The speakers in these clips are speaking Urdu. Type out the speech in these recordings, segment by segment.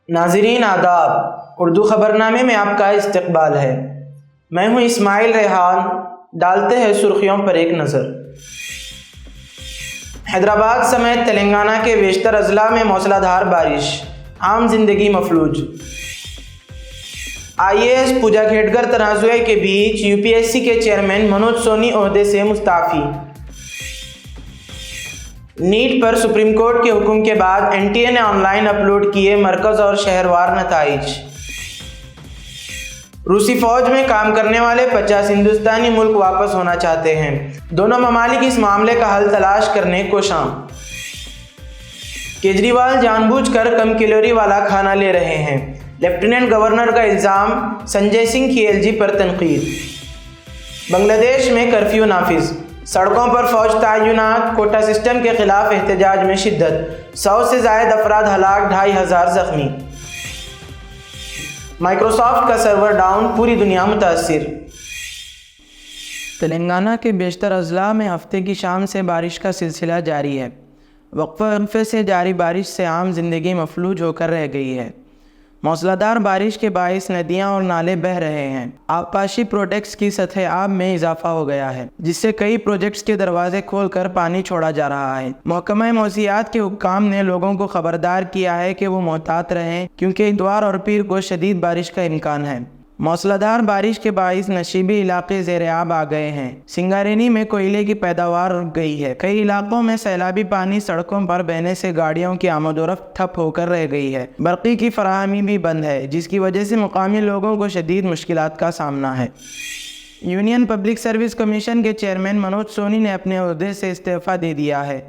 ناظرین آداب، اردو خبرنامے میں آپ کا استقبال ہے۔ میں ہوں اسماعیل ریحان۔ ڈالتے ہیں سرخیوں پر ایک نظر۔ حیدرآباد سمیت تلنگانہ کے بیشتر اضلاع میں موسلا دھار بارش، عام زندگی مفلوج۔ IAS پوجا کھیڈگر تنازع کے بیچ UPSC کے چیئرمین منوج سونی عہدے سے مستعفی۔ نیٹ پر سپریم کورٹ کے حکم کے بعد NTA نے آن لائن اپلوڈ کیے مرکز اور شہروار نتائج۔ روسی فوج میں کام کرنے والے 50 ہندوستانی ملک واپس ہونا چاہتے ہیں۔ دونوں ممالک اس معاملے کا حل تلاش کرنے کوشاں۔ کیجریوال جان بوجھ کر کم کیلوری والا کھانا لے رہے ہیں، لیفٹیننٹ گورنر کا الزام، سنجے سنگھ کی LG پر تنقید۔ بنگلہ دیش میں کرفیو نافذ، سڑکوں پر فوج تعینات، کوٹا سسٹم کے خلاف احتجاج میں شدت، 100 سے زائد افراد ہلاک، 2500 زخمی۔ مائیکروسافٹ کا سرور ڈاؤن، پوری دنیا متاثر۔ تلنگانہ کے بیشتر اضلاع میں ہفتے کی شام سے بارش کا سلسلہ جاری ہے۔ وقفے سے جاری بارش سے عام زندگی مفلوج ہو کر رہ گئی ہے۔ موسلادھار بارش کے باعث ندیاں اور نالے بہہ رہے ہیں۔ آبپاشی پروجیکٹس کی سطح آب میں اضافہ ہو گیا ہے، جس سے کئی پروجیکٹس کے دروازے کھول کر پانی چھوڑا جا رہا ہے۔ محکمہ موسمیات کے حکام نے لوگوں کو خبردار کیا ہے کہ وہ محتاط رہیں، کیونکہ اتوار اور پیر کو شدید بارش کا امکان ہے۔ موسلادھار بارش کے باعث نشیبی علاقے زیر آب آ گئے ہیں۔ سنگارینی میں کوئلے کی پیداوار رک گئی ہے۔ کئی علاقوں میں سیلابی پانی سڑکوں پر بہنے سے گاڑیوں کی آمد و رفت ٹھپ ہو کر رہ گئی ہے۔ برقی کی فراہمی بھی بند ہے، جس کی وجہ سے مقامی لوگوں کو شدید مشکلات کا سامنا ہے۔ یونین پبلک سروس کمیشن کے چیئرمین منوج سونی نے اپنے عہدے سے استعفیٰ دے دیا ہے۔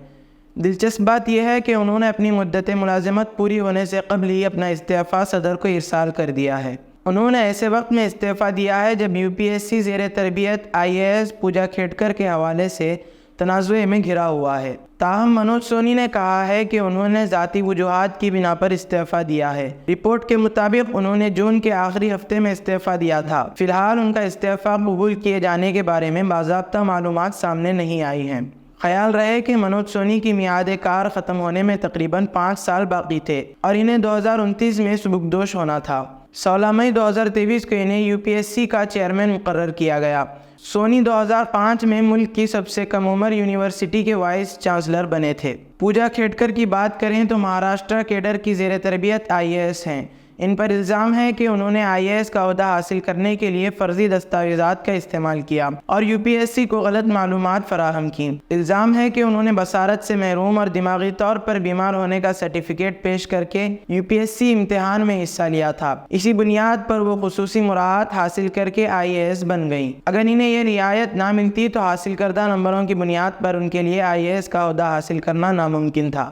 دلچسپ بات یہ ہے کہ انہوں نے اپنی مدت ملازمت پوری ہونے سے قبل ہی اپنا استعفیٰ صدر کو ارسال کر دیا ہے۔ انہوں نے ایسے وقت میں استعفیٰ دیا ہے جب UPSC زیر تربیت IAS پوجا کھیڈگر کے حوالے سے تنازع میں گھرا ہوا ہے۔ تاہم منوج سونی نے کہا ہے کہ انہوں نے ذاتی وجوہات کی بنا پر استعفیٰ دیا ہے۔ رپورٹ کے مطابق انہوں نے جون کے آخری ہفتے میں استعفیٰ دیا تھا۔ فی الحال ان کا استعفیٰ قبول کیے جانے کے بارے میں باضابطہ معلومات سامنے نہیں آئی ہیں۔ خیال رہے کہ منوج سونی کی میعاد کار ختم ہونے میں تقریباً 5 سال باقی تھے اور انہیں 2029 میں سبکدوش ہونا تھا۔ 16 مئی 2023 کو انہیں UPSC کا چیئرمین مقرر کیا گیا۔ سونی 2005 میں ملک کی سب سے کم عمر یونیورسٹی کے وائس چانسلر بنے تھے۔ پوجا کھیڈگر کی بات کریں تو مہاراشٹر کیڈر کی زیر تربیت IAS ہیں۔ ان پر الزام ہے کہ انہوں نے IAS کا عہدہ حاصل کرنے کے لیے فرضی دستاویزات کا استعمال کیا اور UPSC کو غلط معلومات فراہم کی۔ الزام ہے کہ انہوں نے بصارت سے محروم اور دماغی طور پر بیمار ہونے کا سرٹیفکیٹ پیش کر کے UPSC امتحان میں حصہ لیا تھا۔ اسی بنیاد پر وہ خصوصی مراعات حاصل کر کے IAS بن گئیں۔ اگر انہیں یہ رعایت نہ ملتی تو حاصل کردہ نمبروں کی بنیاد پر ان کے لیے IAS کا عہدہ حاصل کرنا ناممکن تھا۔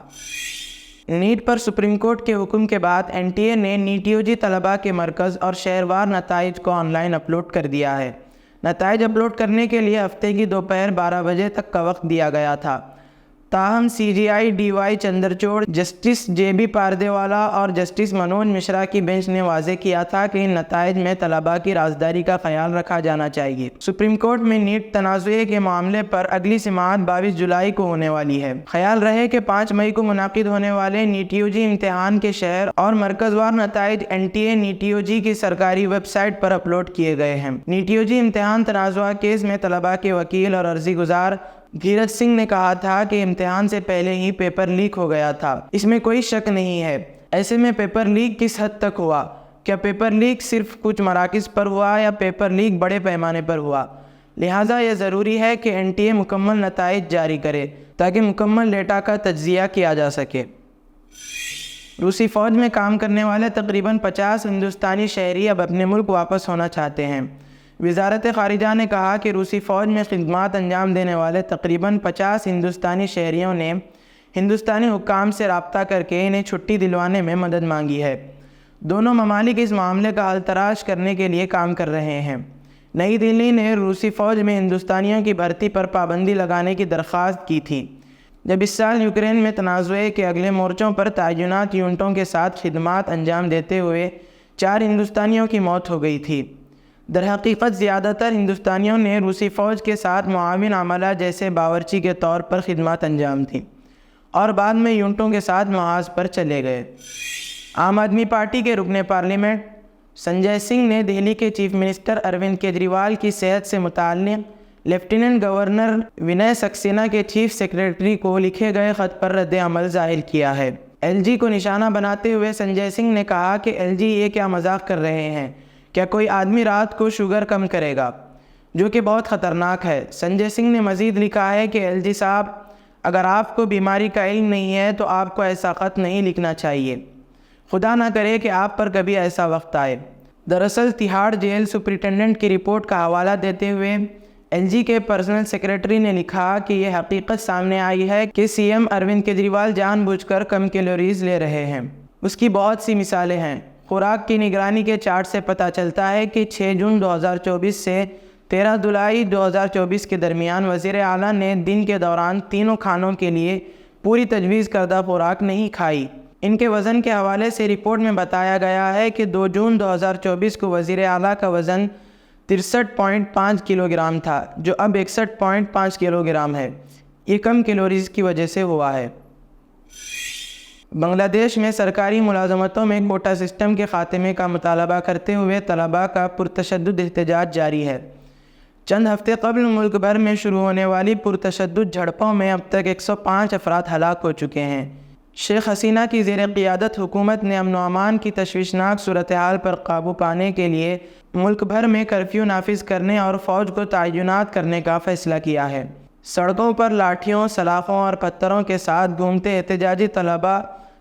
نیٹ پر سپریم کورٹ کے حکم کے بعد NTA نے نیٹ UG طلباء کے مرکز اور شہروار نتائج کو آن لائن اپلوڈ کر دیا ہے۔ نتائج اپلوڈ کرنے کے لیے ہفتے کی دوپہر 12 بجے تک کا وقت دیا گیا تھا۔ تاہم CJI DY Chandrachud, justice JB پاردیوالا اور جسٹس منوج مشرا کی بینچ نے واضح کیا تھا کہ ان نتائج میں طلباء کی رازداری کا خیال رکھا جانا چاہیے۔ سپریم کورٹ میں نیٹ تنازع کے معاملے پر اگلی سماعت 22 جولائی کو ہونے والی ہے۔ خیال رہے کہ 5 مئی کو منعقد ہونے والے نیٹ UG امتحان کے شہر اور مرکز وار نتائج NTA نیٹ UG کی سرکاری ویب سائٹ پر اپلوڈ کیے گئے ہیں۔ نیٹ UG امتحان تنازع کیس میں طلباء کے وکیل اور عرضی گزار دھیرج سنگھ نے کہا تھا کہ امتحان سے پہلے ہی پیپر لیک ہو گیا تھا، اس میں کوئی شک نہیں ہے۔ ایسے میں پیپر لیک کس حد تک ہوا؟ کیا پیپر لیک صرف کچھ مراکز پر ہوا یا پیپر لیک بڑے پیمانے پر ہوا؟ لہٰذا یہ ضروری ہے کہ NTA مکمل نتائج جاری کرے تاکہ مکمل ڈیٹا کا تجزیہ کیا جا سکے۔ روسی فوج میں کام کرنے والے تقریباً 50 ہندوستانی شہری اب اپنے ملک واپس ہونا چاہتے ہیں۔ وزارت خارجہ نے کہا کہ روسی فوج میں خدمات انجام دینے والے تقریباً 50 ہندوستانی شہریوں نے ہندوستانی حکام سے رابطہ کر کے انہیں چھٹی دلوانے میں مدد مانگی ہے۔ دونوں ممالک اس معاملے کا حل تلاش کرنے کے لیے کام کر رہے ہیں۔ نئی دہلی نے روسی فوج میں ہندوستانیوں کی بھرتی پر پابندی لگانے کی درخواست کی تھی، جب اس سال یوکرین میں تنازع کے اگلے مورچوں پر تعینات یونٹوں کے ساتھ خدمات انجام دیتے ہوئے 4 ہندوستانیوں کی موت ہو گئی تھی۔ درحقیقت زیادہ تر ہندوستانیوں نے روسی فوج کے ساتھ معاون عملہ جیسے باورچی کے طور پر خدمات انجام دیں اور بعد میں یونٹوں کے ساتھ محاذ پر چلے گئے۔ عام آدمی پارٹی کے رکن پارلیمنٹ سنجے سنگھ نے دہلی کے چیف منسٹر اروند کیجریوال کی صحت سے متعلق لیفٹیننٹ گورنر ونے سکسینہ کے چیف سیکریٹری کو لکھے گئے خط پر رد عمل ظاہر کیا ہے۔ ایل جی کو نشانہ بناتے ہوئے سنجے سنگھ نے کہا کہ ایل جی یہ کیا مذاق کر رہے ہیں، کیا کوئی آدمی رات کو شوگر کم کرے گا، جو کہ بہت خطرناک ہے۔ سنجے سنگھ نے مزید لکھا ہے کہ ایل جی صاحب، اگر آپ کو بیماری کا علم نہیں ہے تو آپ کو ایسا خط نہیں لکھنا چاہیے، خدا نہ کرے کہ آپ پر کبھی ایسا وقت آئے۔ دراصل تہاڑ جیل سپرنٹینڈنٹ کی رپورٹ کا حوالہ دیتے ہوئے ایل جی کے پرسنل سیکریٹری نے لکھا کہ یہ حقیقت سامنے آئی ہے کہ سی ایم اروند کیجریوال جان بوجھ کر کم کیلوریز لے رہے ہیں۔ اس کی بہت سی مثالیں ہیں۔ خوراک کی نگرانی کے چارٹ سے پتہ چلتا ہے کہ 6 جون 2024 سے 13 جولائی 2024 کے درمیان وزیر اعلیٰ نے دن کے دوران تینوں کھانوں کے لیے پوری تجویز کردہ خوراک نہیں کھائی۔ ان کے وزن کے حوالے سے رپورٹ میں بتایا گیا ہے کہ 2 جون 2024 کو وزیر اعلیٰ کا وزن 63.5 کلو گرام تھا، جو اب 61.5 کلو گرام ہے۔ یہ کم کیلوریز کی وجہ سے ہوا ہے۔ بنگلہ دیش میں سرکاری ملازمتوں میں کوٹا سسٹم کے خاتمے کا مطالبہ کرتے ہوئے طلباء کا پرتشدد احتجاج جاری ہے۔ چند ہفتے قبل ملک بھر میں شروع ہونے والی پرتشدد جھڑپوں میں اب تک 105 افراد ہلاک ہو چکے ہیں۔ شیخ حسینہ کی زیر قیادت حکومت نے امن و امان کی تشویشناک صورتحال پر قابو پانے کے لیے ملک بھر میں کرفیو نافذ کرنے اور فوج کو تعینات کرنے کا فیصلہ کیا ہے۔ سڑکوں پر لاٹھیوں، سلاخوں اور پتھروں کے ساتھ گھومتے احتجاجی طلباء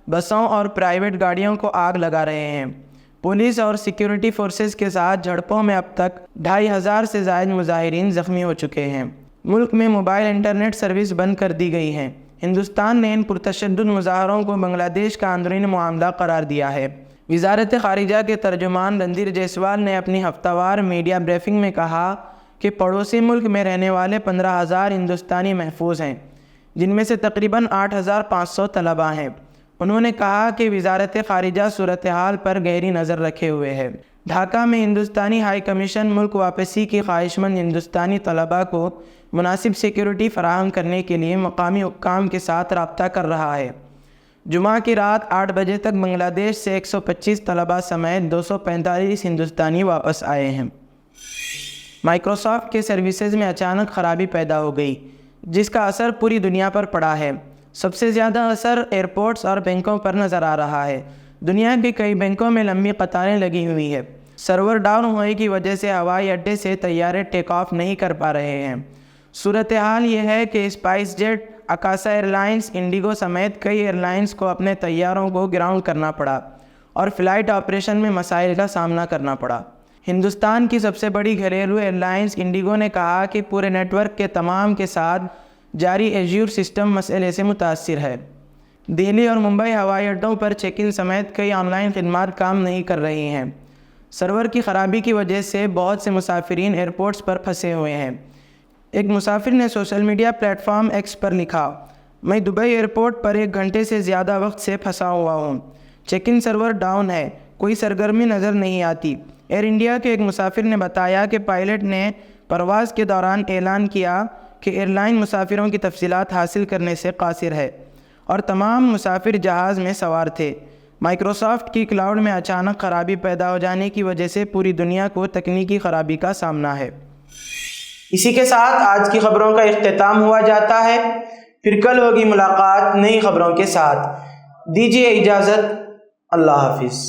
بسوں اور پرائیویٹ گاڑیوں کو آگ لگا رہے ہیں۔ پولیس اور سیکیورٹی فورسز کے ساتھ جھڑپوں میں اب تک 2500 سے زائد مظاہرین زخمی ہو چکے ہیں۔ ملک میں موبائل انٹرنیٹ سروس بند کر دی گئی ہے۔ ہندوستان نے ان پرتشدد مظاہروں کو بنگلہ دیش کا اندرونی معاملہ قرار دیا ہے۔ وزارت خارجہ کے ترجمان رندھیر جیسوال نے اپنی ہفتہ وار میڈیا بریفنگ میں کہا کہ پڑوسی ملک میں رہنے والے 15,000 ہندوستانی محفوظ ہیں، جن میں سے تقریباً 8,500 طلباء ہیں۔ انہوں نے کہا کہ وزارت خارجہ صورتحال پر گہری نظر رکھے ہوئے ہے۔ ڈھاکہ میں ہندوستانی ہائی کمیشن ملک واپسی کی خواہشمند ہندوستانی طلباء کو مناسب سیکیورٹی فراہم کرنے کے لیے مقامی حکام کے ساتھ رابطہ کر رہا ہے۔ جمعہ کی رات 8 بجے تک بنگلہ دیش سے 125 طلباء سمیت 245 ہندوستانی واپس آئے ہیں۔ مائیکروسافٹ کے سروسز میں اچانک خرابی پیدا ہو گئی، جس کا اثر پوری دنیا پر پڑا ہے۔ سب سے زیادہ اثر ایئرپورٹس اور بینکوں پر نظر آ رہا ہے۔ دنیا کے کئی بینکوں میں لمبی قطاریں لگی ہوئی ہیں۔ سرور ڈاؤن ہونے کی وجہ سے ہوائی اڈے سے طیارے ٹیک آف نہیں کر پا رہے ہیں۔ صورتحال یہ ہے کہ SpiceJet, Akasa airlines, IndiGo سمیت کئی ایئر لائنز کو اپنے طیاروں کو گراؤنڈ کرنا پڑا اور فلائٹ آپریشن میں مسائل کا سامنا کرنا پڑا۔ ہندوستان کی سب سے بڑی گھریلو ایئر لائنز انڈیگو نے کہا کہ پورے نیٹ ورک کے تمام کے ساتھ جاری ایزیور سسٹم مسئلے سے متاثر ہے۔ دہلی اور ممبئی ہوائی اڈوں پر چیک ان سمیت کئی آن لائن خدمات کام نہیں کر رہی ہیں۔ سرور کی خرابی کی وجہ سے بہت سے مسافرین ایئرپورٹس پر پھنسے ہوئے ہیں۔ ایک مسافر نے social media platform X پر لکھا، میں دبئی ایئرپورٹ پر 1 گھنٹے سے زیادہ وقت سے پھنسا ہوا ہوں۔ چیک ان سرور ڈاؤن ہے، کوئی سرگرمی نظر نہیں آتی۔ ایئر انڈیا کے ایک مسافر نے بتایا کہ پائلٹ نے پرواز کے دوران اعلان کیا کہ ایئر لائن مسافروں کی تفصیلات حاصل کرنے سے قاصر ہے اور تمام مسافر جہاز میں سوار تھے۔ مائیکروسافٹ کی کلاؤڈ میں اچانک خرابی پیدا ہو جانے کی وجہ سے پوری دنیا کو تکنیکی خرابی کا سامنا ہے۔ اسی کے ساتھ آج کی خبروں کا اختتام ہوا جاتا ہے۔ پھر کل ہوگی ملاقات نئی خبروں کے ساتھ۔ دیجیے اجازت، اللہ حافظ۔